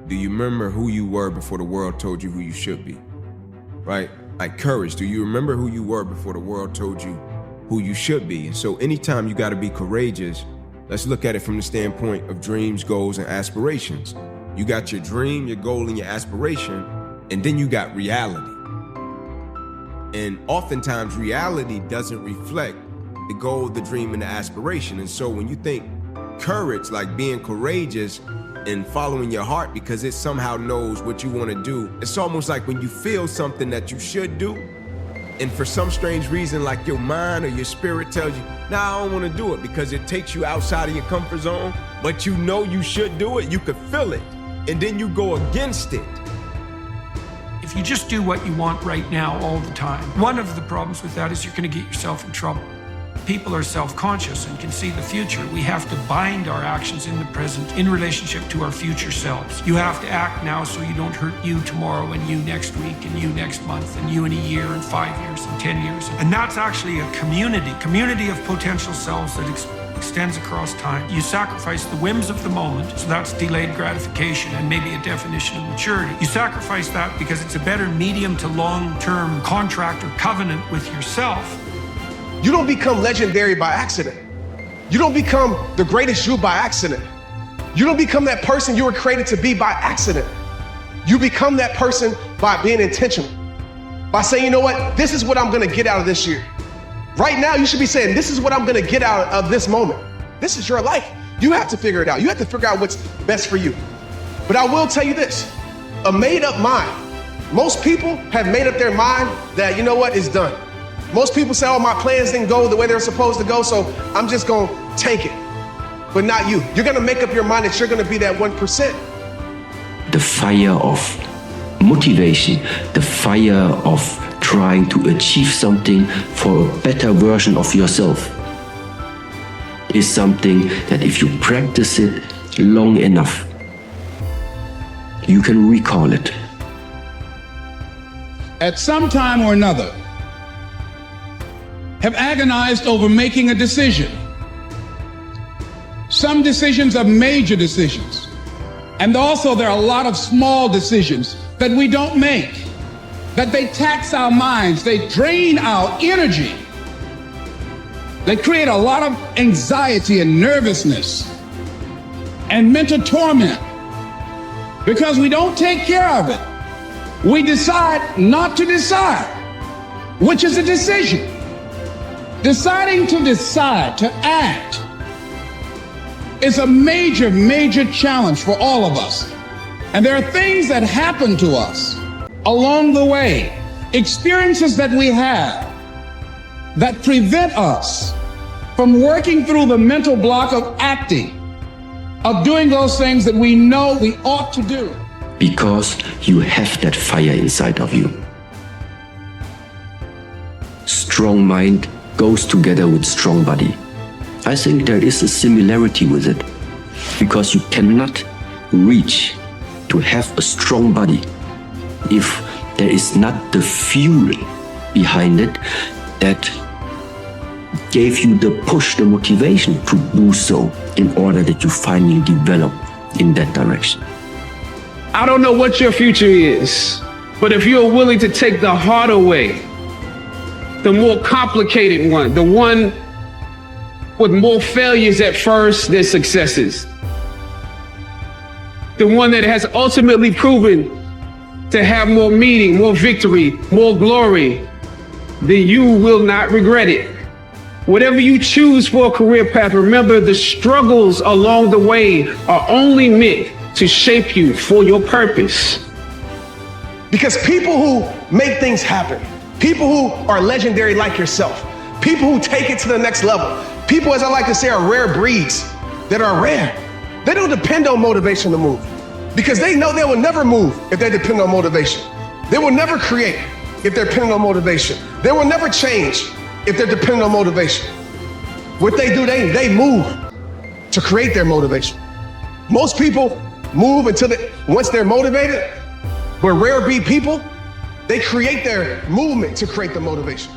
Do you remember who you were before the world told you who you should be? Right? Like courage. Do you remember who you were before the world told you who you should be? And so anytime you got to be courageous, let's look at it from the standpoint of dreams, goals, and aspirations. You got your dream, your goal, and your aspiration, and then you got reality. And oftentimes reality doesn't reflect the goal, the dream, and the aspiration. And so when you think courage, like being courageous and following your heart because it somehow knows what you want to do, it's almost like when you feel something that you should do, and for some strange reason, like your mind or your spirit tells you, nah, I don't want to do it because it takes you outside of your comfort zone, but you know you should do it, you could feel it, and then you go against it. If you just do what you want right now all the time, one of the problems with that is you're going to get yourself in trouble. People are self-conscious and can see the future. We have to bind our actions in the present in relationship to our future selves. You have to act now so you don't hurt you tomorrow and you next week and you next month and you in a year and 5 years and 10 years. And that's actually a community of potential selves that extends across time. You sacrifice the whims of the moment, so that's delayed gratification and maybe a definition of maturity. You sacrifice that because it's a better medium to long-term contract or covenant with yourself. You don't become legendary by accident. You don't become the greatest you by accident. You don't become that person you were created to be by accident. You become that person by being intentional, by saying, you know what, this is what I'm gonna get out of this year. Right now, you should be saying, this is what I'm gonna get out of this moment. This is your life. You have to figure it out. You have to figure out what's best for you. But I will tell you this, a made up mind. Most people have made up their mind that, you know what, it's done. Most people say, oh, my plans didn't go the way they're supposed to go, so I'm just gonna take it. But not you. You're gonna make up your mind that you're gonna be that 1%. The fire of motivation, the fire of trying to achieve something for a better version of yourself is something that if you practice it long enough, you can recall it. At some time or another, have agonized over making a decision. Some decisions are major decisions. And also there are a lot of small decisions that we don't make, that they tax our minds, they drain our energy. They create a lot of anxiety and nervousness and mental torment because we don't take care of it. We decide not to decide, which is a decision. Deciding to decide, to act, is a major, major challenge for all of us. And there are things that happen to us along the way, experiences that we have that prevent us from working through the mental block of acting, of doing those things that we know we ought to do. Because you have that fire inside of you. Strong mind goes together with strong body. I think there is a similarity with it, because you cannot reach to have a strong body if there is not the fuel behind it that gave you the push, the motivation to do so in order that you finally develop in that direction. I don't know what your future is, but if you're willing to take the harder way, the more complicated one, the one with more failures at first than successes, the one that has ultimately proven to have more meaning, more victory, more glory, then you will not regret it. Whatever you choose for a career path, remember the struggles along the way are only meant to shape you for your purpose. Because people who make things happen, people who are legendary like yourself, people who take it to the next level, people, as I like to say, are rare breeds that are rare. They don't depend on motivation to move because they know they will never move if they depend on motivation. They will never create if they're dependent on motivation. They will never change if they're dependent on motivation. What they do, they move to create their motivation. Most people move once they're motivated, but rare breed people, they create their movement to create the motivation.